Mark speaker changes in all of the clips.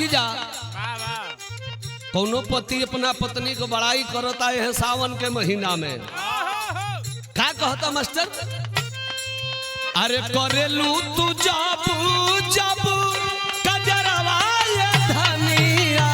Speaker 1: देखी जा कौनो पति अपना पत्नी को बड़ाई करता है सावन के महीना में, क्या कहता मास्टर? अरे करेलू तू जब जब कजरवा ये धनिया,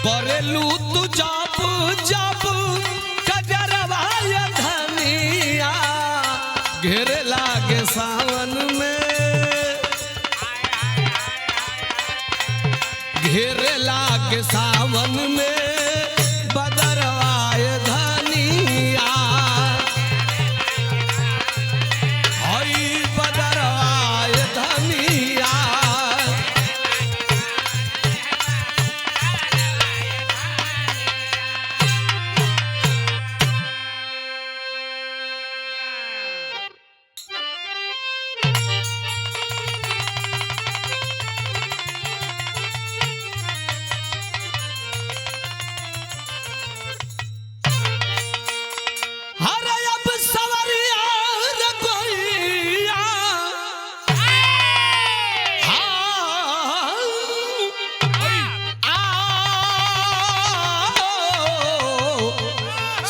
Speaker 1: करेलू तू जब जब कजरवा ये धनिया, घेरे लागे सावन में, घेरे लागे सावन में बदरवाए धनिया, हई बदरवाए धनिया।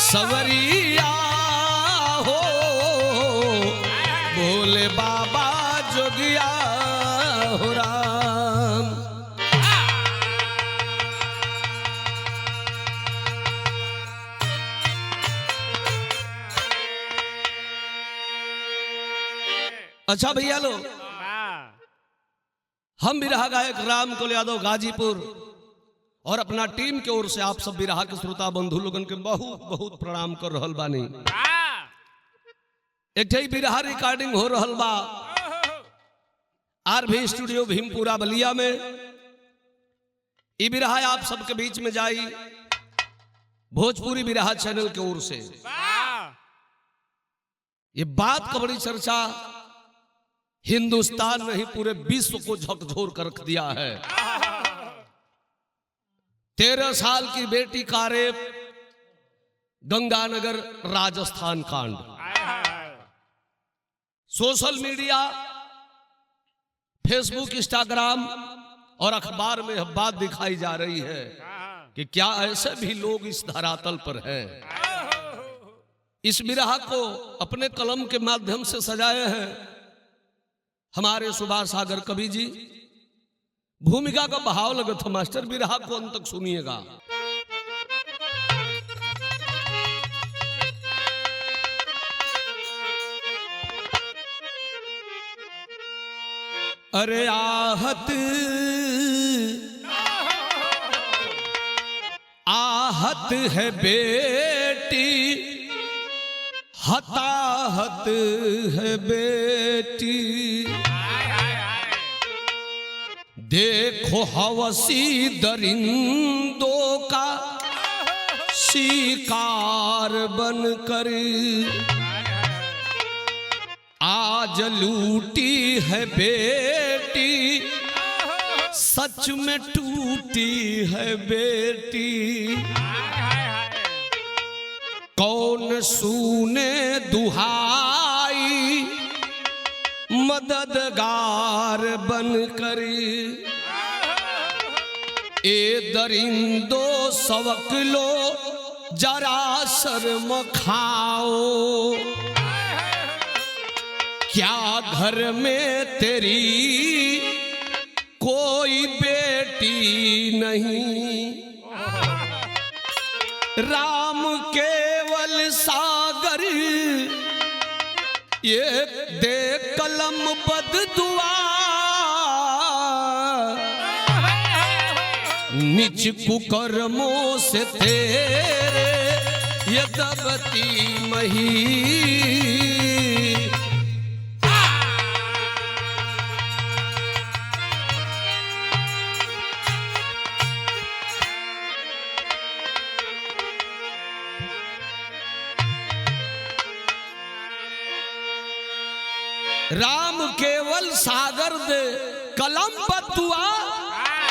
Speaker 1: सवरिया हो बोले बाबा जोगिया हो राम। अच्छा भैया लोग, हम बिरहा गायक राम कुल यादव गाजीपुर और अपना टीम के ओर से आप सब बिरहा के श्रोता बंधु लोगन के बहुत बहुत प्रणाम कर रहल बानी। एक बिरहा रिकॉर्डिंग हो रहल बा आरभी स्टूडियो भीमपुरा बलिया में। ये बिरहा आप सबके बीच में जाई भोजपुरी बिरहा चैनल के ओर से। ये बात का बड़ी चर्चा हिंदुस्तान नहीं पूरे विश्व को झकझोर कर रख दिया है। 13 साल की बेटी का रेप, गंगानगर राजस्थान कांड। सोशल मीडिया, फेसबुक, इंस्टाग्राम और अखबार में यह बात दिखाई जा रही है कि क्या ऐसे भी लोग इस धरातल पर हैं। इस बिरहा को अपने कलम के माध्यम से सजाए हैं हमारे सुभाष सागर कवि जी। भूमिका का बहाव लगा था मास्टर, बिरहा को अंत तक सुनिएगा। अरे आहत आहत है बेटी, हताहत है बेटी, देखो हवसी दरिंदों का शिकार बनकर आज लूटी है बेटी, सच में टूटी है बेटी। कौन सुने दुहाई मददगार बनकर, ए दरिंदो सबक लो जरा शर्म खाओ, क्या घर में तेरी कोई बेटी नहीं। राम केवल सागर ये दे कलम बद दुआ, निच कुकर्मों से तेरे ये दबती मही। राम केवल सागर दे कलम बतुआ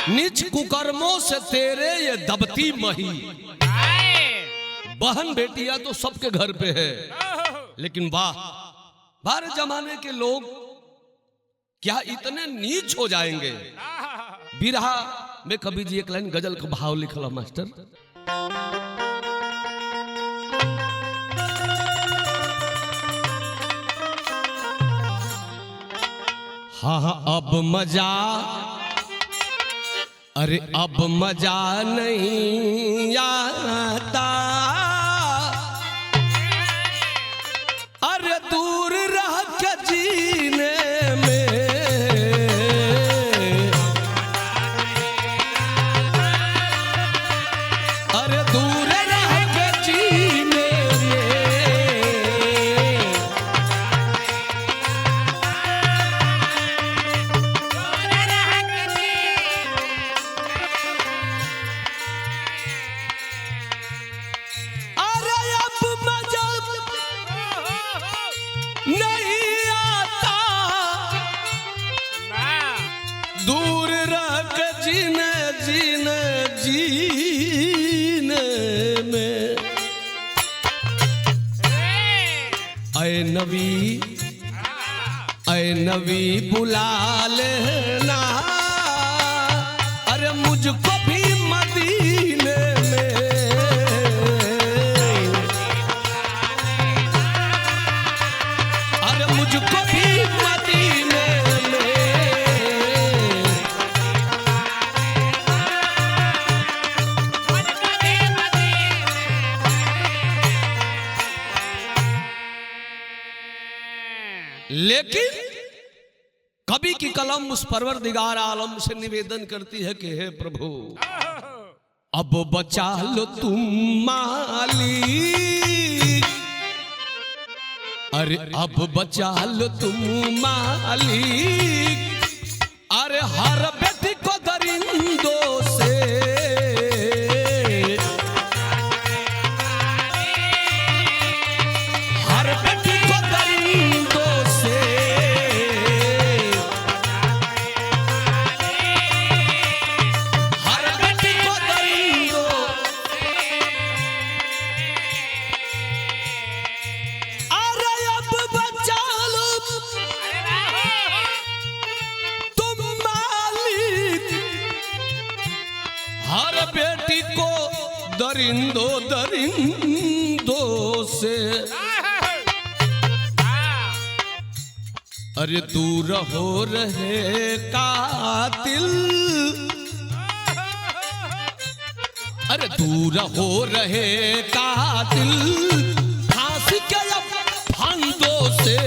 Speaker 1: निज कुकर्मों से तेरे ये दबती मही। बहन बेटियां तो सबके घर पे है, लेकिन वाह भारत जमाने के लोग क्या इतने नीच हो जाएंगे। बिरहा में कवि जी एक लाइन गजल का भाव लिखला मास्टर। हाँ हाँ अब मजा, अरे अब मजा नहीं आता, अरे दूर रह के जीने में, अरे दूर रह के जीने में, अरे अब मजा नहीं आता, दूर रख जीने जीने जीने में। ऐ नबी बुला लेना, अरे मुझको भी मदीने में, अरे मुझको भी मदीने में। लेकिन कवि की कलम उस परवरदिगार आलम से निवेदन करती है कि हे प्रभु अब बचा लो तुम मालिक, अरे अब बचा लो तुम मालिक, अरे हर बेटी को दरिंदों से, हर बेटी को दरिंदों से, हर बेटी को दरिंदों, अरे अब बचा लो तुम मालिक, हर बेटी को दरिंदों दरिंदों से, अरे दूर हो रहे कातिल, अरे दूर हो रहे कातिल, फांसी के अब फंदों से,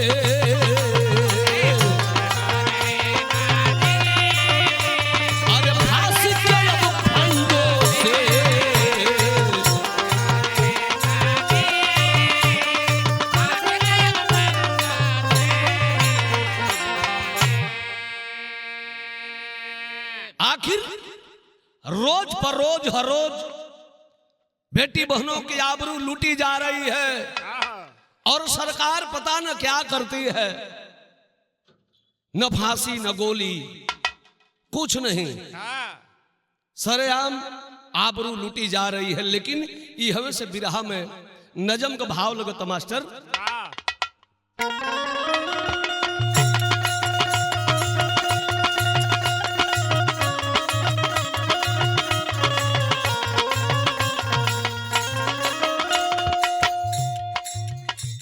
Speaker 1: अरे फांसी के अब फंदों से, आखिर रोज पर रोज हर रोज बेटी बहनों की आबरू लूटी जा रही है और सरकार पता न क्या करती है, न फांसी न गोली कुछ नहीं, सरेआम आबरू लूटी जा रही है। लेकिन ये हमें से बिरहा में नजम का भाव लगता मास्टर।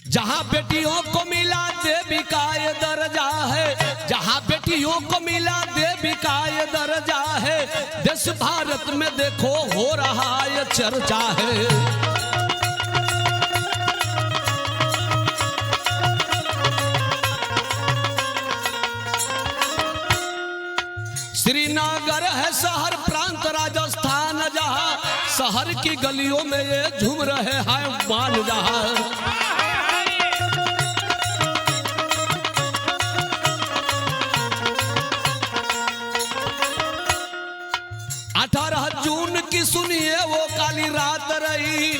Speaker 1: जहां बेटियों को मिला देवी का ये दर्जा है, जहां बेटियों को मिला देवी का ये दर्जा है, देश भारत में देखो हो रहा ये चर्चा है। श्रीनगर है शहर प्रांत राजस्थान, जहां शहर की गलियों में ये झूम रहे हैं मान, जहां 18 जून की सुनिए वो काली रात रही,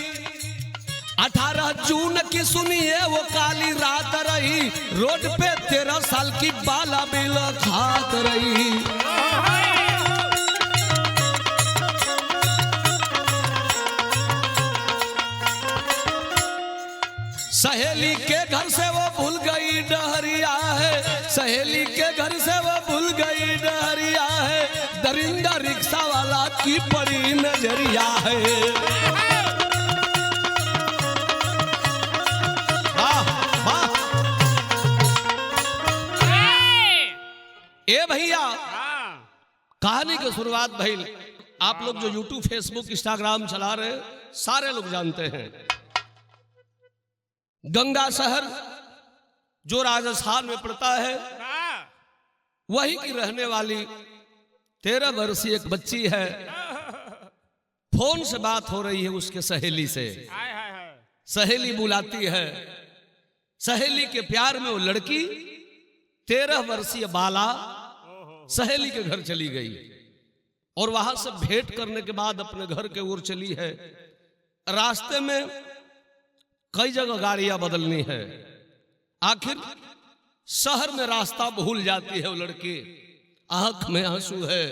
Speaker 1: 18 जून की सुनिए वो काली रात रही, रोड पे 13 साल की बाला बिल खात रही। सहेली के घर से वो भूल गई डहरिया है, सहेली के घर से वो भूल गई डहरिया है, दरिंदा रिक्शा वाला की पड़ी नजरिया है। ए भैया कहानी की शुरुआत भइल। आप लोग जो यूट्यूब फेसबुक इंस्टाग्राम चला रहे हैं सारे लोग जानते हैं, गंगा शहर जो राजस्थान में पड़ता है वही की रहने वाली 13 वर्षीय एक बच्ची है। फोन से बात हो रही है उसके सहेली से, सहेली बुलाती है, सहेली के प्यार में वो लड़की 13 वर्षीय बाला सहेली के घर चली गई और वहां से भेंट करने के बाद अपने घर के ओर चली है। रास्ते में कई जगह गाड़ियां बदलनी है, आखिर शहर में रास्ता भूल जाती है वो लड़की। आंख में आंसू है,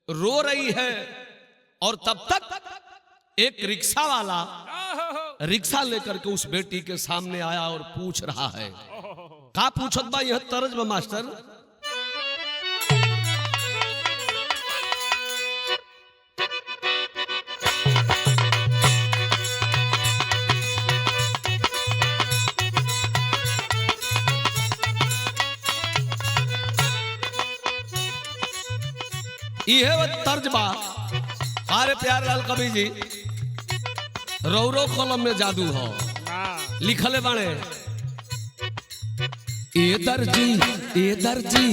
Speaker 1: रो रही है और तब तक एक रिक्शा वाला रिक्शा लेकर के उस बेटी के सामने आया और पूछ रहा है, का पूछत बा यह तरज में मास्टर? यह वो तर्ज बा। अरे प्यार लाल कवि जी रौरो कलम में जादू हो लिखले बाणे, ए दर्जी ए दर्जी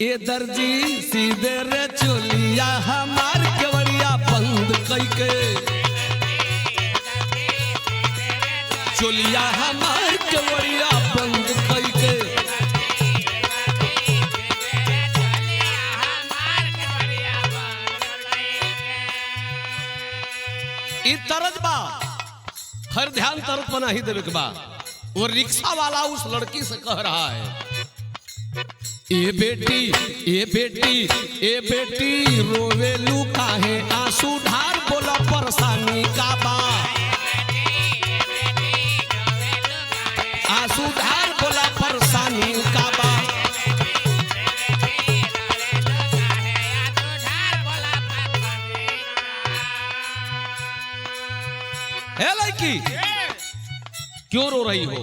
Speaker 1: ए दर्जी सीधे रे चोलिया हमार केवड़िया बंद कइके, चोलिया हमार केवड़िया बंद कइके। तरज बा खैर ध्यान तरफ बना ही देवे के बा। वो रिक्शा वाला उस लड़की से कह रहा है, ए बेटी ए बेटी ए बेटी रोवेलू काहे आंसू ढार बोला परेशानी का बा, आंसू ढार बोला परेशानी का बा। है लड़की क्यों रो रही हो?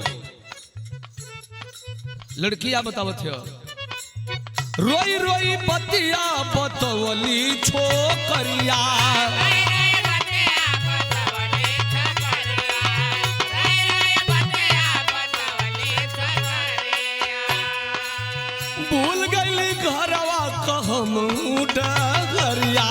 Speaker 1: लड़कियां बतावत है, रोई रोई बतिया बतवली छोकरिया, भूल गई घरवा कहम डगरिया,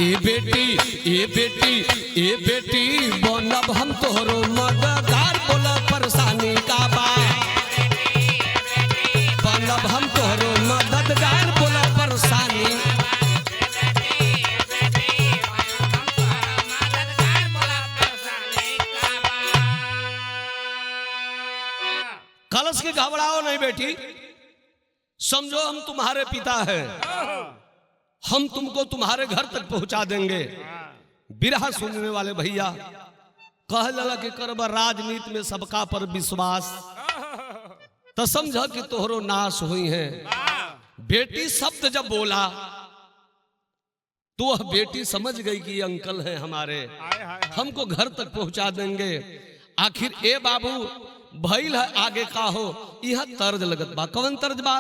Speaker 1: ए बेटी ए बेटी ए बेटी बनब हम तोहरो मददगार बोला परेशानी का बा, बनब हम तोहरो मददगार बोला परेशानी। कलश के घबराओ नहीं बेटी, समझो हम तुम्हारे पिता हैं, हम तुमको तुम्हारे घर तक पहुंचा देंगे। बिरहा सुनने वाले भैया कह लगा कि करब राजनीति में सबका पर विश्वास, तो समझ कि तोहरो नाश हुई है। बेटी शब्द जब बोला तो वह बेटी समझ गई कि ये अंकल हैं हमारे, हमको घर तक पहुंचा देंगे। आखिर ए बाबू भइल है आगे का हो, यह तर्ज लगत बा। कौन तर्ज बा?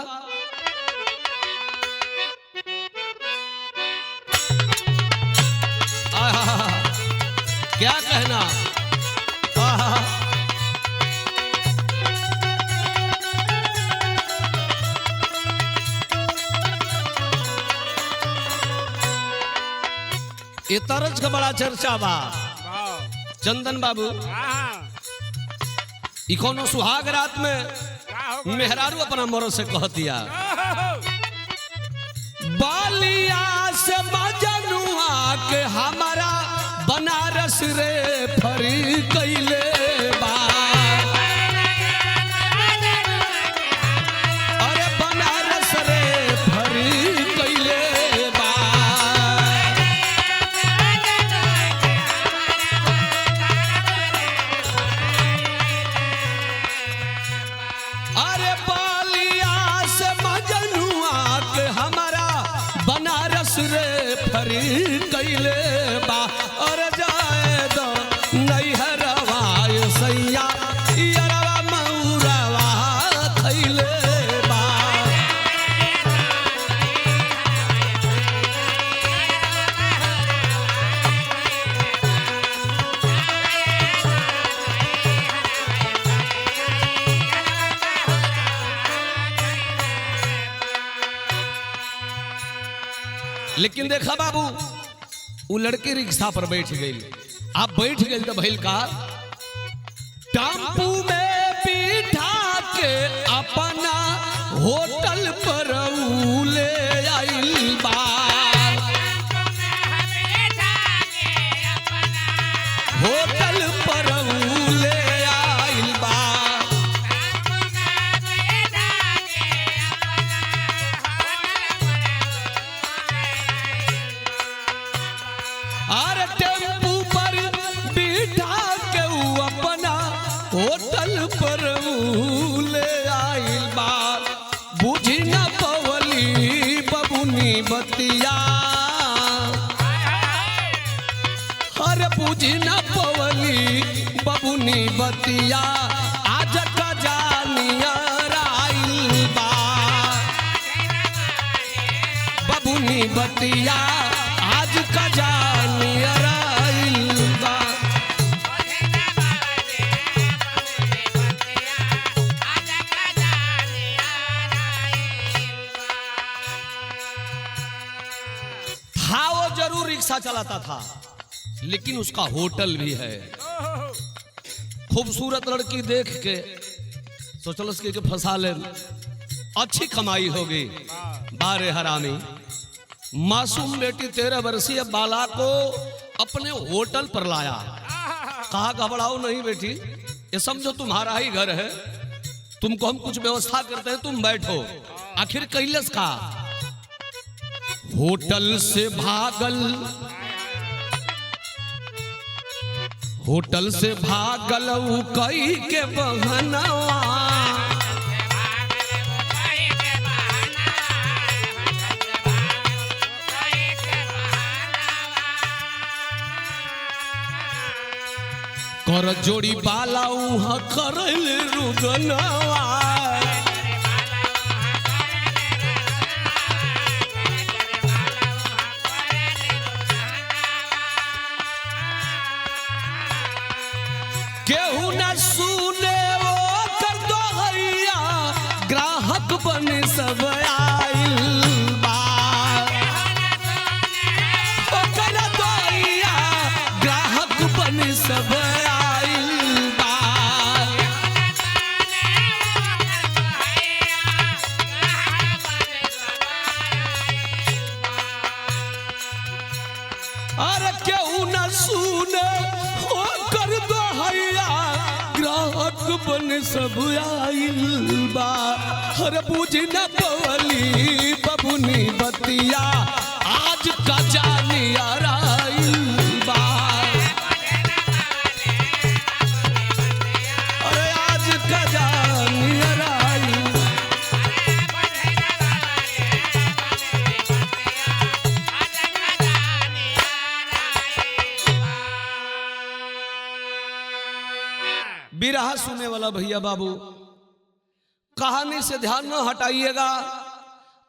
Speaker 1: क्या कहना, ये तरज का बड़ा चर्चा बा। चंदन बाबू ई कोनो सुहाग रात में मेहरारू अपना मरो से कहतिया बालिया से मजनुआ के हमारा बनारस रे फरी कैले बा अरे बनारस रे फरी कैले बा अरे बालिया से मजनुआ के हमारा बनारस रे फरी कैले बा और जाए दो नैहरवा सैया यरवा मऊरवा खैले बा लेकिन देखा बाबू वो लड़की रिक्शा पर बैठ गई आप बैठ गए तो भइल का टेम्पू में बिठा के अपना होटल पर ले आइल बा होटल पर ले आइल बा अरे टेम्पू पर बिठा के अपना होटल पर ले आइल बा बुझी न पवली बबुनी बतिया अरे बुझी न पवली बबुनी बतिया आज का जानिया आइल बा बबुनी बतिया आज का जानिया आइल बा था वो जरूर रिक्शा चलाता था लेकिन उसका होटल भी है खूबसूरत लड़की देख के सोचलस के फंसा ले अच्छी कमाई होगी बारे हरामी मासूम बेटी 13 वर्षीय बाला को अपने होटल पर लाया कहा घबराओ नहीं बेटी ये समझो तुम्हारा ही घर है तुमको हम कुछ व्यवस्था करते हैं तुम बैठो आखिर कैलस का होटल से भागल कई के बहनवा कर जोड़ी बाला उहाँ करल रुदनवा केहू न सुने वो कर दो हैया ग्राहक बन सब आइल बा ओ कर दो हैया ग्राहक बन सब आइल बा अरे केहू न सुने ओ कर दो हैया ग्राहक बन सब आइल बा हर बुझ न पवली बबुनी बतिया आज का जानिया आइल बा अरे आज का जानिया आइल बिरहा सुने वाला भैया बाबू कहानी से ध्यान न हटाइएगा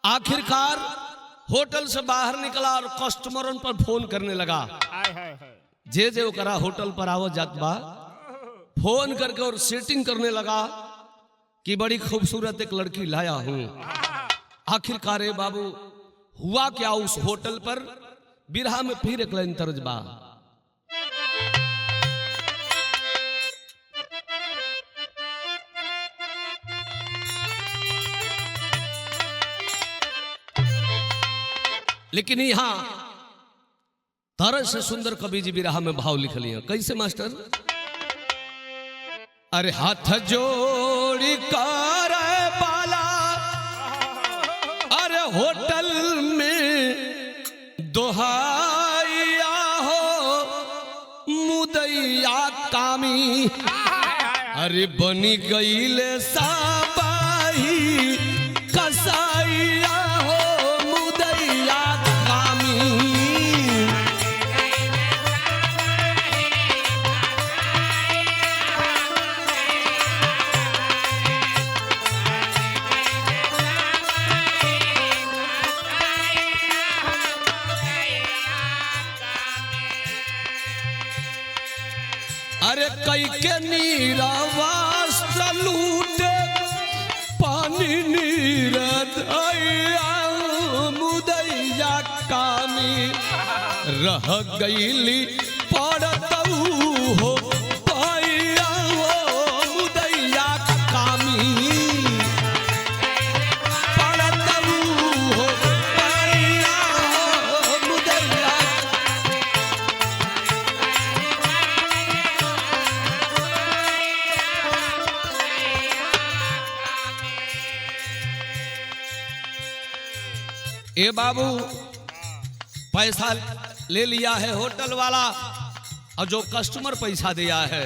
Speaker 1: आखिरकार होटल से बाहर निकला और कस्टमरों पर फोन करने लगा जे जे ओकरा होटल पर आवो जात बा फोन करके और सेटिंग करने लगा कि बड़ी खूबसूरत एक लड़की लाया हूं आखिरकार बाबू हुआ क्या उस होटल पर बिरहा में फिर एक लाइन तर्ज बा लेकिन यहाँ तरह से सुंदर कवि जी बिरहा में भाव लिख लिए। कैसे मास्टर? अरे हाथ जोड़ी कर बाला, अरे होटल में दोहाइया हो मुदैया कामी, अरे बनी गईले साबाही कसाइया हो मुदैया कामी। अरे कई के नीरा वस्त्र लूटे पानी नीर दया मुदैया कामी, रह गईली पड़तऊ हो पाइया हो मुदैया कामी, पड़तऊ हो पाइया हो मुदैया। ए बाबू पैसा ले लिया है होटल वाला और जो कस्टमर पैसा दिया है,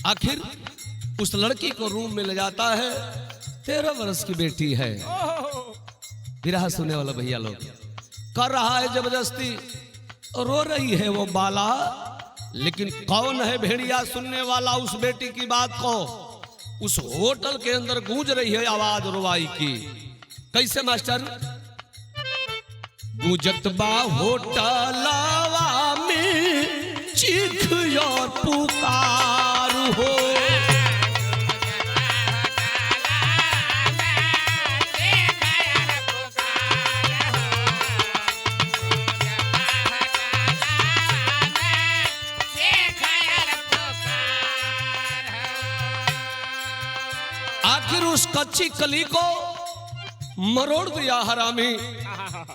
Speaker 1: आखिर उस लड़की को रूम में ले जाता है। 13 वर्ष की बेटी है। बिरहा सुनने वाला भैया लोग कर रहा है जबरदस्ती, रो रही है वो बाला, लेकिन कौन है भेड़िया सुनने वाला उस बेटी की बात को? उस होटल के अंदर गूंज रही है आवाज रुवाई की। कैसे मास्टर? गुजत बा होटलवा में चीख और पुकार हो, आखिर उस कच्ची कली को मरोड़ दिया हरामी।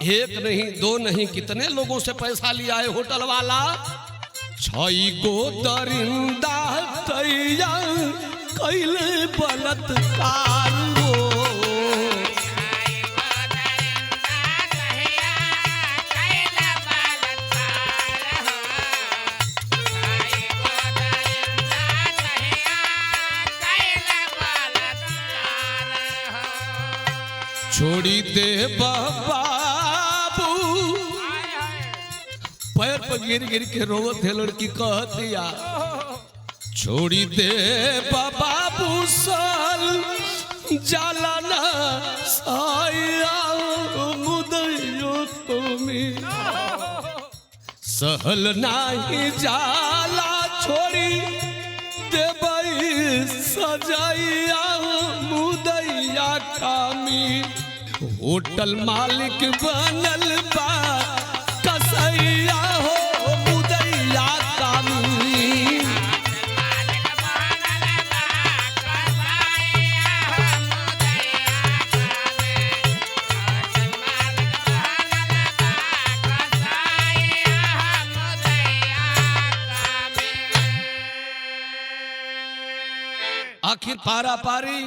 Speaker 1: एक नहीं दो नहीं कितने लोगों से पैसा लिया है होटल वाला। 6 गो दरिंदा तैया कैले बलात्कार हो, छोड़ी दे बाबू। पैर पर गिर गिर के रोवत है लड़की, कहतिया छोड़ी दे बाबू साल जालाना साया मुदैयो तुम्हें सहल नाही जाला, छोड़ी दे भाई सजाइया मुदैया कामी। होटल मालिक बनल बा कसैया हो मुदैया कामी। आखिर पारा पारी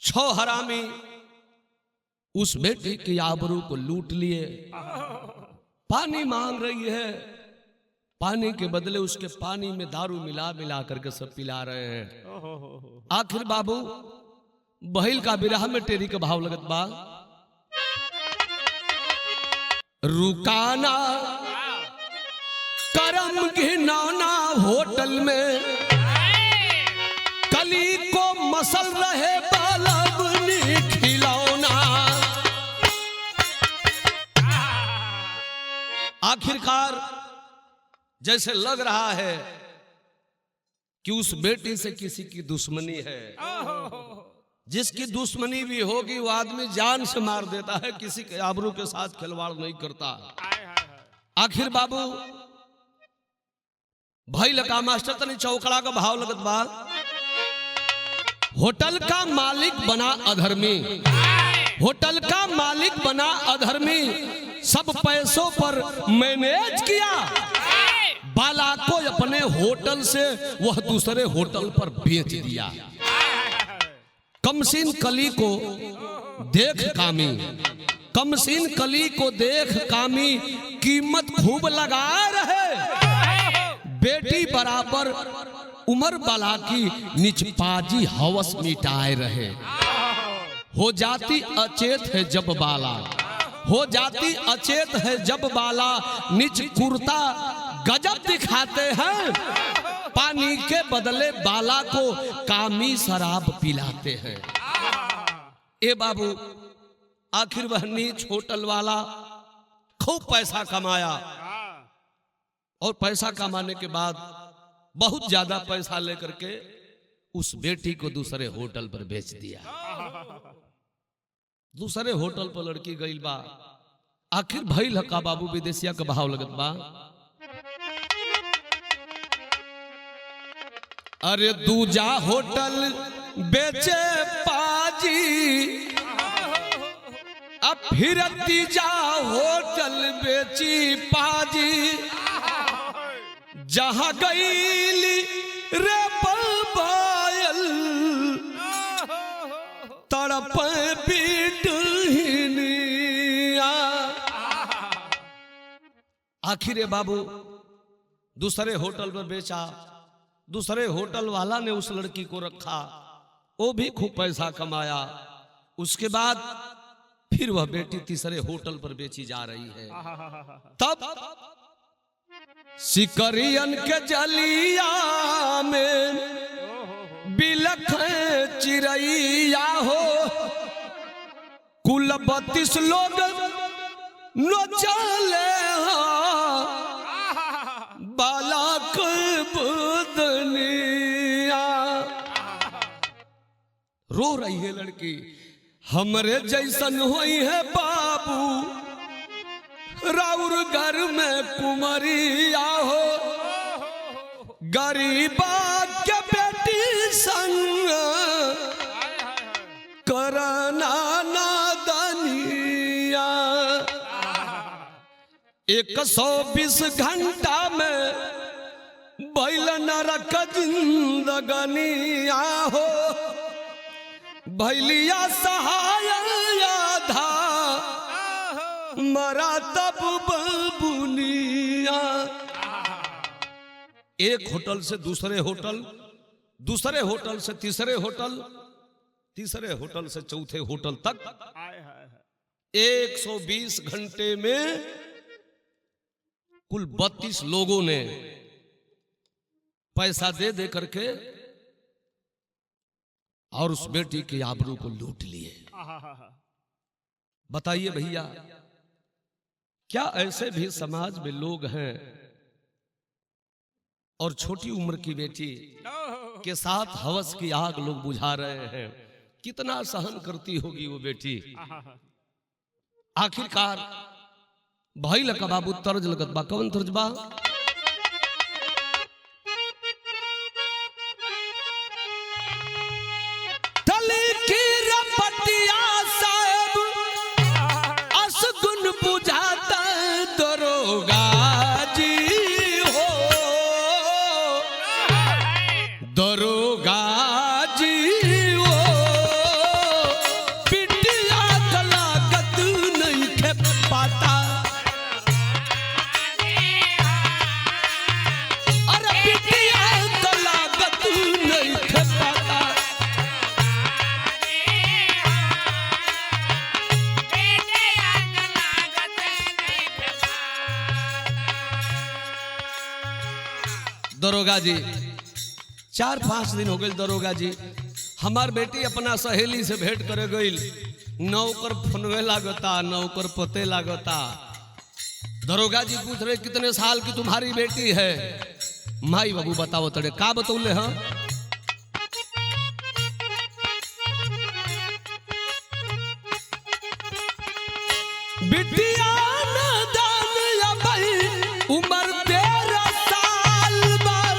Speaker 1: 6 हरामी उस बेटी की आबरू को लूट लिए। पानी मांग रही है, पानी के बदले उसके पानी में दारू मिला मिला करके सब पिला रहे हैं। आखिर बाबू बहिल का बिरहा में टेरी का भाव लगत बा। रुकाना करम घिनौना होटल में कली को मसल रहे बालवनी खिलौना। आखिरकार जैसे लग रहा है कि उस बेटी से किसी की दुश्मनी है। जिसकी दुश्मनी भी होगी वो आदमी जान से मार देता है, किसी के आबरू के साथ खिलवाड़ नहीं करता। आखिर बाबू भाई लगा मास्टर तनी चौकड़ा का भाव लगत बा। होटल का मालिक बना अधर्मी, होटल का मालिक बना अधर्मी, सब पैसों पर मैनेज किया, बाला को अपने होटल से वह दूसरे होटल पर बेच दिया। कमसीन कली को देख कामी, कमसीन कली को देख कामी कीमत खूब लगा रहे। बेटी बराबर उमर बाला की निचपाजी हवस मिटाए रहे। हो जाती अचेत है जब बाला, हो जाती अचेत है जब बाला, निच कुर्ता गजब दिखाते हैं। पानी के बदले बाला को कामी शराब पिलाते हैं। ए बाबू, आखिर वह नीच होटल वाला खूब पैसा कमाया और पैसा कमाने के बाद बहुत ज्यादा पैसा लेकर के उस बेटी को दूसरे होटल पर बेच दिया। दूसरे होटल पर लड़की गई बा। आखिर भइल हका बाबू, विदेशिया का भाव लगत बा। अरे दूजा होटल बेचे पाजी, अब फिर तीजा होटल बेची पाजी। जहां गईली रे पायल, तड़प पीट हिनिया। आखिर बाबू दूसरे होटल में बेचा, दूसरे होटल वाला ने उस लड़की को रखा, वो भी खूब पैसा कमाया। उसके बाद फिर वह बेटी तीसरे होटल पर बेची जा रही है। तब सिकरियन के जलिया में बिलख चिरैया हो, कुल 32 लोग न चले बालक बुदनिया। रो रही है लड़की, हमरे जैसन होई है बाबू, राउर घर में कुमरिया हो। गरीबा के बेटी संग करना नादनिया। 120 घंटा में बैल नरक जिंदगनिया हो। भैलिया सहाय आधा मरा तब बबुनिया। एक होटल से दूसरे होटल, दूसरे होटल से तीसरे होटल, तीसरे होटल से चौथे होटल तक 120 घंटे में कुल 32 लोगों ने पैसा दे दे करके और उस बेटी की आबरू को लूट लिए। बताइए भैया, क्या ऐसे भी समाज में लोग हैं और छोटी उम्र की बेटी के साथ हवस की आग लोग बुझा रहे हैं? कितना सहन करती होगी वो बेटी। आखिरकार भाई लका बाबू तर्ज लगत बा। कौन तर्ज बा? बुझाता दरोगा जी हो, दरोगा जी हो। पिटिया लागत नहीं खे पाता, अरे पिटिया लागत नहीं खे पाता। दरोगा जी 4-5 दिन हो गए। दरोगा जी, हमार बेटी अपना सहेली से भेंट करे गई, नौकर फोनवे लागता, नौकर पते लागता। दरोगा जी पूछ रहे कितने साल की तुम्हारी बेटी है? माई बाबू बताओ तड़े का बतौले हैं? बिटिया नादान या भाई उम्र 13 साल बार।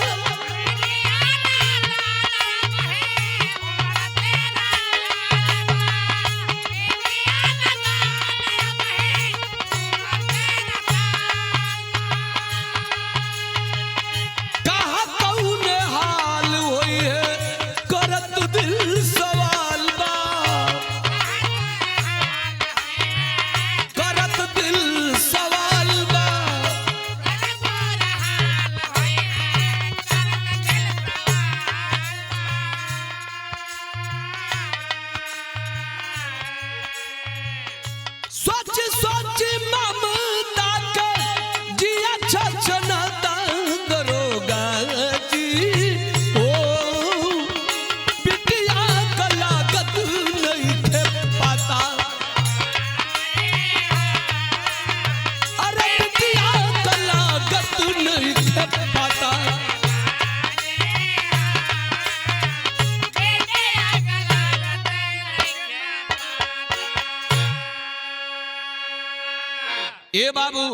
Speaker 1: ए बाबू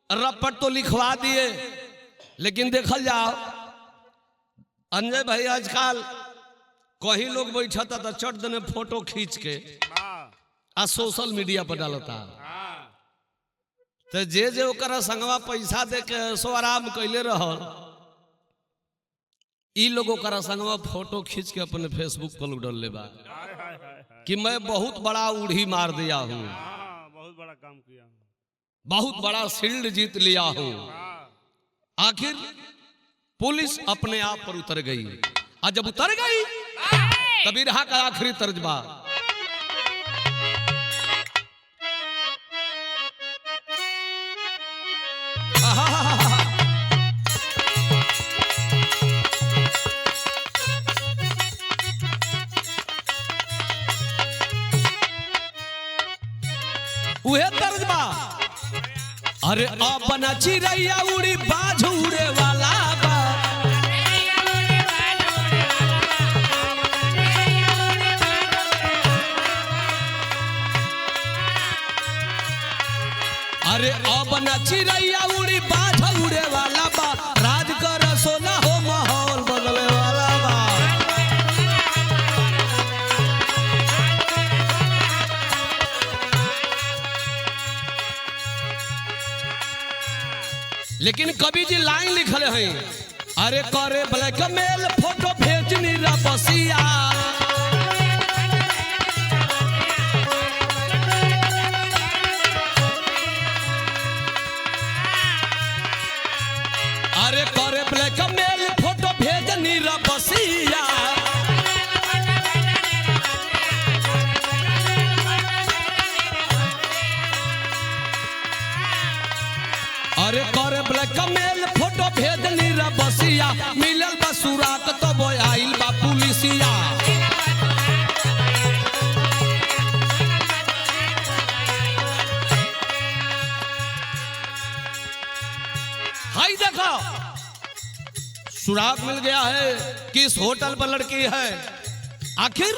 Speaker 1: रपट तो लिखवा दिए, लेकिन देखल जाओ अंजय भाई आजकल कहीं लोग बैठा था चट देने फोटो खींच के आ सोशल मीडिया पर डालता। तो जे ओकरा संगवा पैसा दे के सो आराम कैले रहल, ई लोग ओकरा संगवा फोटो खींच के अपने फेसबुक पर डाल ले बा कि मैं बहुत बड़ा उड़ी मार दिया हूँ,
Speaker 2: बहुत बड़ा काम किया,
Speaker 1: बहुत बड़ा शील्ड जीत लिया हूँ। आखिर पुलिस अपने आप पर उतर गई, और जब उतर गई तभी रहा का आखिरी तर्जबा। उहे तर्जबा, अरे अपना चिड़ैया उड़ी बाज उड़े वाला बा, अरे अपना चिड़ैया उड़ी बाज उड़े वाला बा, राज कर सोना हो माहौल बदले वाला बा। लेकिन कवि जी लाइन लिखल है, अरे करे ब्लैकमेल फोटो भेजनी रबसिया, अरे करे ब्लैकमेल फोटो भेजनी रबसिया, अरे करे ब्लैकमेल फोटो भेजनी रबसिया, मिलल बा सुराग तो बोय आइल बा पुलिसिया। हाय देखो सुराग मिल गया है, किस होटल पर लड़की है। आखिर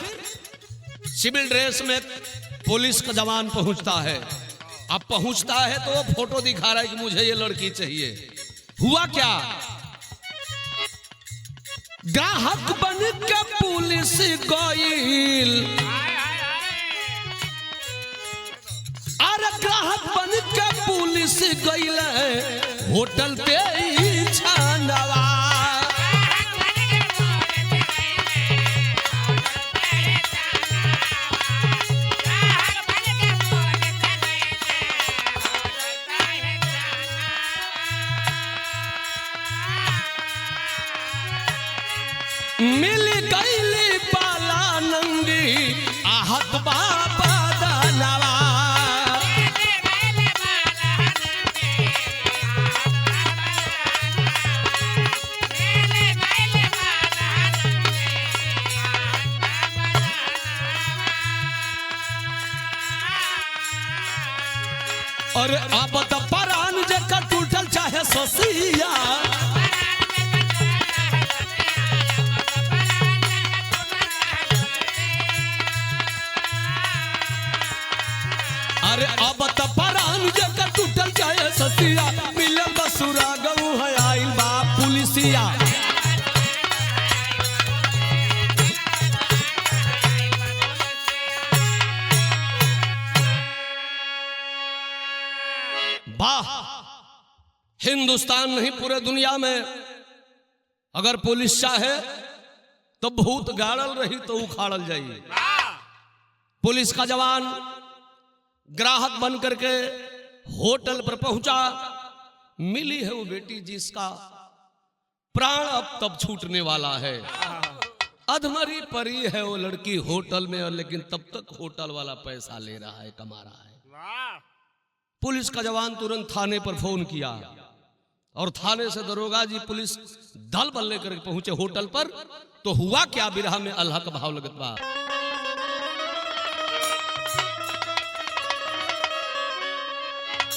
Speaker 1: सिविल ड्रेस में पुलिस का जवान पहुंचता है, अब पहुंचता है तो वो फोटो दिखा रहा है कि मुझे ये लड़की चाहिए। हुआ क्या, ग्राहक बन के पुलिस गईल, अरे ग्राहक बन के पुलिस गईल होटल पे छानवा, मिल गईली बाला नंगी आहत बाबा दानवा, और अब तो परान जकर टूटल चाहे सोसिया, अरे अब तो परान जकर टूटल चाहे सोसिया, मिले बसुरा गऊ है आइल बा पुलिसिया। वाह, हिंदुस्तान नहीं पूरे दुनिया में अगर पुलिस चाहे तो भूत गाड़ल रही तो उखाड़ल जाइए। पुलिस का जवान ग्राहक बन करके होटल पर पहुंचा, मिली है वो बेटी जिसका प्राण अब तब छूटने वाला है। अधमरी परी है वो लड़की होटल में, और लेकिन तब तक होटल वाला पैसा ले रहा है, कमा रहा है। पुलिस का जवान तुरंत थाने पर फोन किया, और थाने से दरोगा जी पुलिस दल बल लेकर पहुंचे होटल पर। तो हुआ क्या, बिरहा में अल्लाह का भाव लगत बा।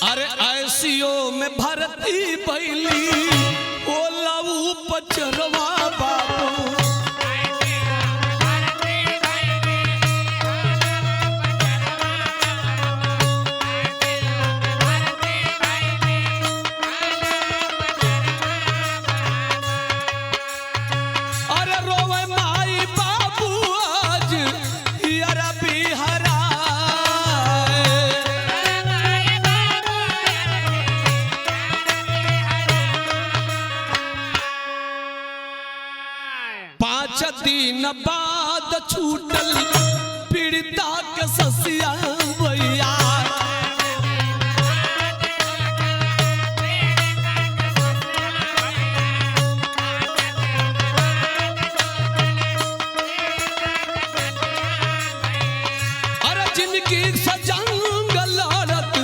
Speaker 1: अरे ऐसियो में भरती बैली ओ लऊ पचरवा बाबू, 5 दिन बाद छूटल पीड़िता के ससिया भैया। अरे जिनकी सजंग लड़त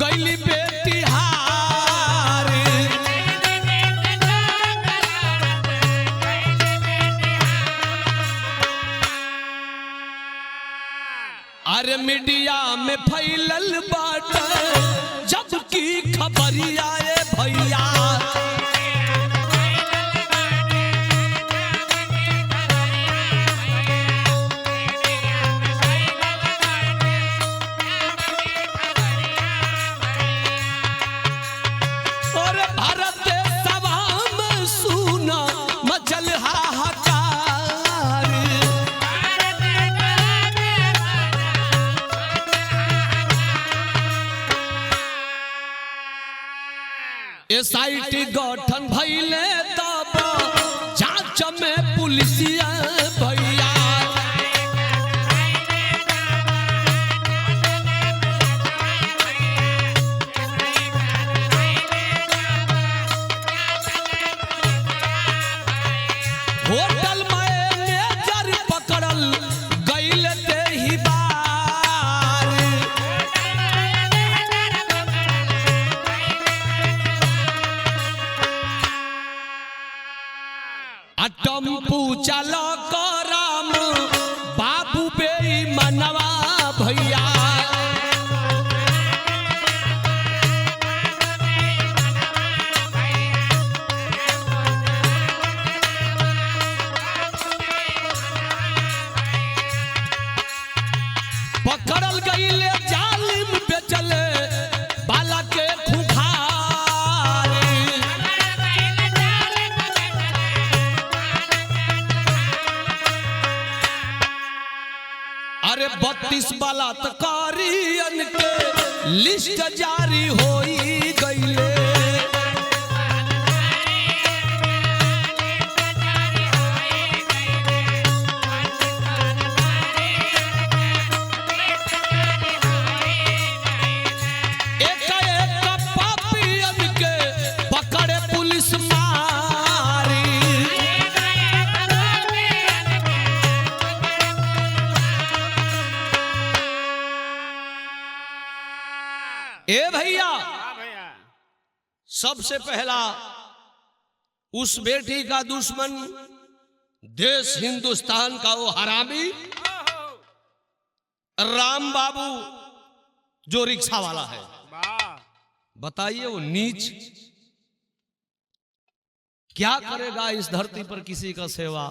Speaker 1: गईली बेटी हार। अरे मीडिया में फैलल बाटे जबकि खबरिया ए भैया। और भारत सभा में सुना मचल हाहाकार। SIT गठन भइले तब जांच में पुलिसिया भैया। होटल मैनेजर पकड़ल गइल देही बार। टेम्पू चालक राम बाबू बेईमानवा भैया। पकड़ल गईले जालिम बेचले बाला के खुखार। अरे 32 बलात्कारियन के लिस्ट जारी होई गईले। एक पापियन के पकड़े पुलिस मारी। ए भैया, सबसे पहला उस बेटी का दुश्मन देश हिंदुस्तान का वो हरामी राम बाबू जो रिक्शा वाला है। बताइए वो नीच क्या करेगा इस धरती पर किसी का सेवा।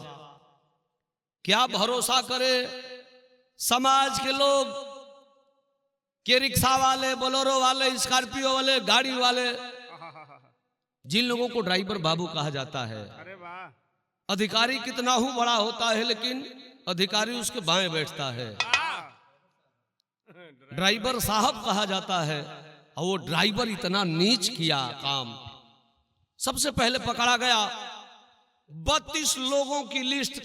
Speaker 1: क्या भरोसा करे समाज के लोग के रिक्शा वाले, बोलेरो वाले, स्कॉर्पियो वाले, गाड़ी वाले, जिन लोगों को ड्राइवर बाबू कहा जाता है। अधिकारी कितना ही बड़ा होता है लेकिन अधिकारी उसके बाएं बैठता है। ड्राइवर साहब कहा जाता है और वो ड्राइवर इतना नीच किया काम। सबसे पहले पकड़ा गया, 32 लोगों की लिस्ट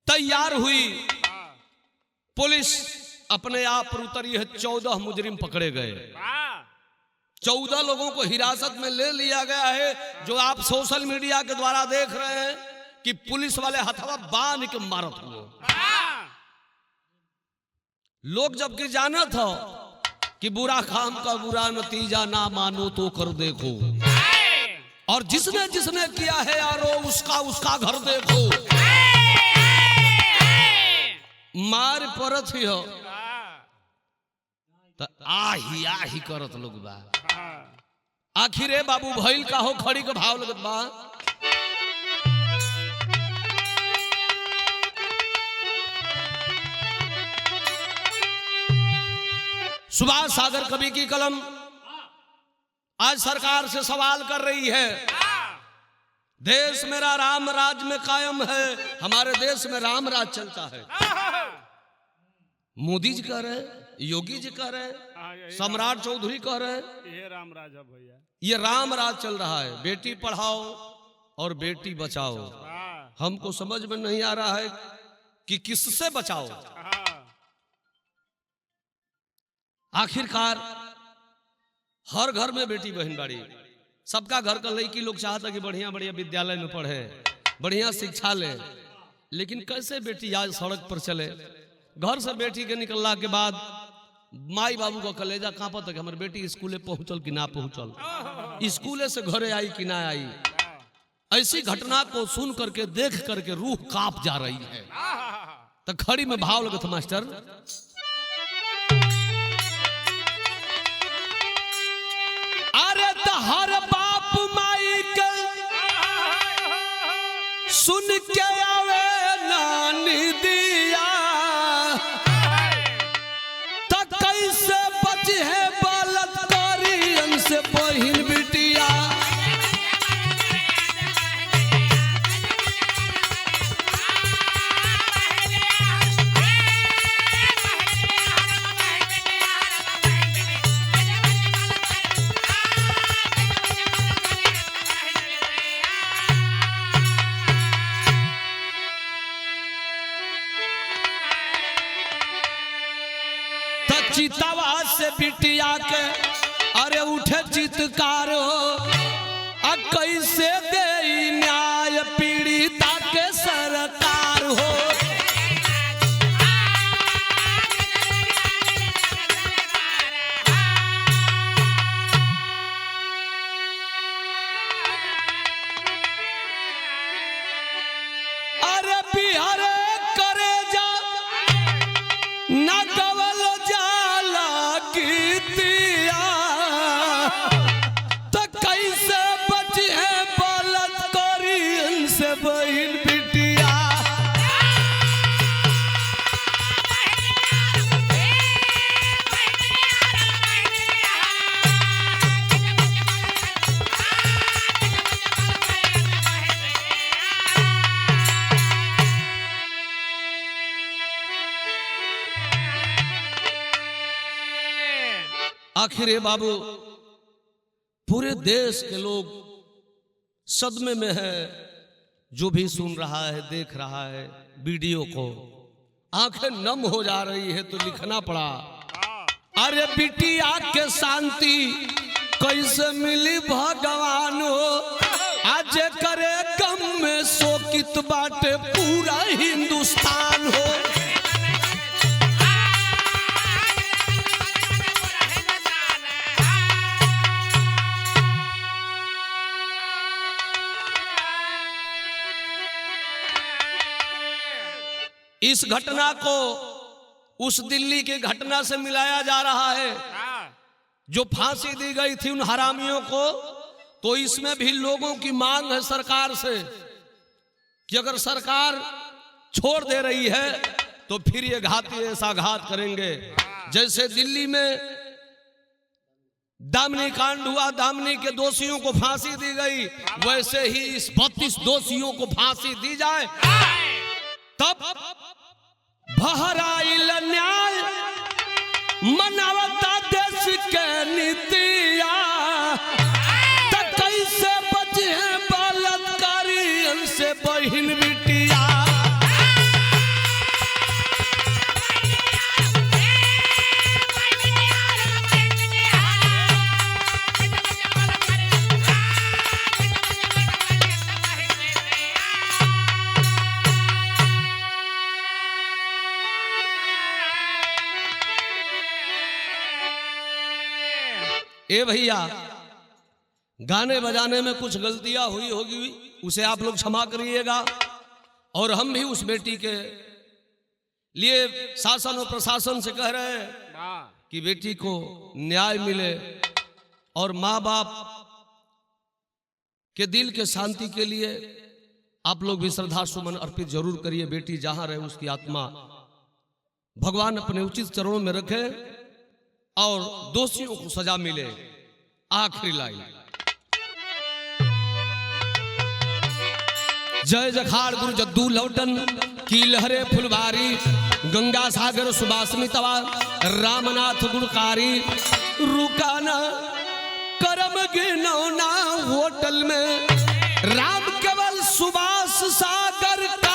Speaker 1: तैयार हुई। पुलिस अपने आप पर उतरी है, 14 मुजरिम पकड़े गए। 14 लोगों को हिरासत में ले लिया गया है। जो आप सोशल मीडिया के द्वारा देख रहे हैं कि पुलिस वाले हथवा बांध के मारत हुए। लोग जबकि जाना था कि बुरा काम का बुरा नतीजा ना मानो तो कर देखो, और जिसने जिसने किया है यारो उसका घर देखो। मार परत ही हो तो आही करत लोग बा। आखिर बाबू भइल का हो, खड़ी के भाव लगत बा। सुभाष सागर कवि की कलम आज सरकार से सवाल कर रही है। देश मेरा राम राज में कायम है। हमारे देश में राम राज चलता है। मोदी जी कह रहे, योगी जी कह रहे, सम्राट चौधरी कह रहे,
Speaker 2: ये राम राज है भैया,
Speaker 1: ये राम राज चल रहा है। बेटी पढ़ाओ और बेटी बचाओ। हमको समझ में नहीं आ रहा है कि किससे बचाओ। आखिरकार हर घर में बेटी बहन बाड़ी, सबका घर का लड़की लोग चाहता कि बढ़िया बढ़िया विद्यालय में पढ़े, बढ़िया शिक्षा ले, लेकिन कैसे बेटी आज सड़क पर चले। घर से बेटी के निकलला के बाद माई बाबू का कलेजा कांपत है कि हमारी बेटी स्कूले पहुंचल कि ना पहुंचल, स्कूले से घरे आई कि ना आई। ऐसी घटना को सुन करके देख करके रूह कांप जा रही है। तो खड़ी में भाव लगत मास्टर, अरे हर बाप माई के सुन के आवे नानी दिया, तो कैसे बच है बलात्कारी से बहिन बिटिया। चितवा से बिटिया के अरे उठे चित्कार हो, कैसे दे न्याय पीड़िता के सरकार हो। अरे बिहार करे जा न गवल तो कैसे बची है बलात्कारी से बहिन बिटिया। आखिर ये बाबू पूरे देश के लोग सदमे में है, जो भी सुन रहा है देख रहा है वीडियो को, आंखें नम हो जा रही है। तो लिखना पड़ा, अरे बिटिया के शांति कैसे मिली भगवान हो, आज करे गम में शोकित बाटे पूरा हिंदुस्तान हो। इस घटना को उस दिल्ली की घटना से मिलाया जा रहा है जो फांसी दी गई थी उन हरामियों को। तो इसमें भी लोगों की मांग है सरकार से कि अगर सरकार छोड़ दे रही है तो फिर ये घाती ऐसा घात करेंगे। जैसे दिल्ली में दामिनी कांड हुआ, दामिनी के दोषियों को फांसी दी गई, वैसे ही इस 32 दोषियों को फांसी दी जाए, तब बहराइल न्याय मनावता देश के नीतिया। तो कैसे बचे हैं बलात्कारी से बहिन बिटिया। ए भैया, गाने बजाने में कुछ गलतियां हुई होगी, उसे आप लोग क्षमा करिएगा। और हम भी उस बेटी के लिए शासन और प्रशासन से कह रहे हैं कि बेटी को न्याय मिले और माँ बाप के दिल के शांति के लिए आप लोग भी श्रद्धा सुमन अर्पित जरूर करिए। बेटी जहां रहे उसकी आत्मा भगवान अपने उचित चरणों में रखे और दोषियों को सजा मिले। आखिरी लाइन, जय जखाड़ गुरु जद्दू लौटन की लहरे फुलवारी, गंगा सागर सुबासनी तवा रामनाथ गुणकारी। रुकाना करम गिनौना होटल में, राम केवल सुबास सागर सरकार